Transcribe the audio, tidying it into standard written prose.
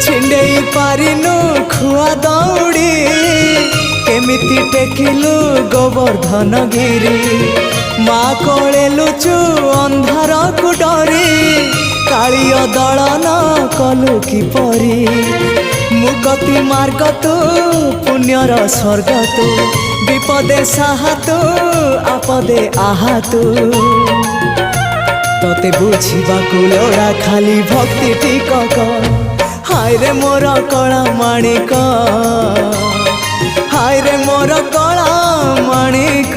छिंडेई पारिनु खुआ दौड़ी केमिति टेकिलु गोवर्धन गिरी माँ कोले लुचु अंधार को डरी कालिय दलन कलु किपरि मुकति मार्ग तू पुण्यर स्वर्ग तू विपदे साहा तू आपदे आहा तू तोते बुझिबाकु लोड़ा खाली भक्ति टिकक हाय रे मोर कला माणिक हाय रे मोर कला माणिक।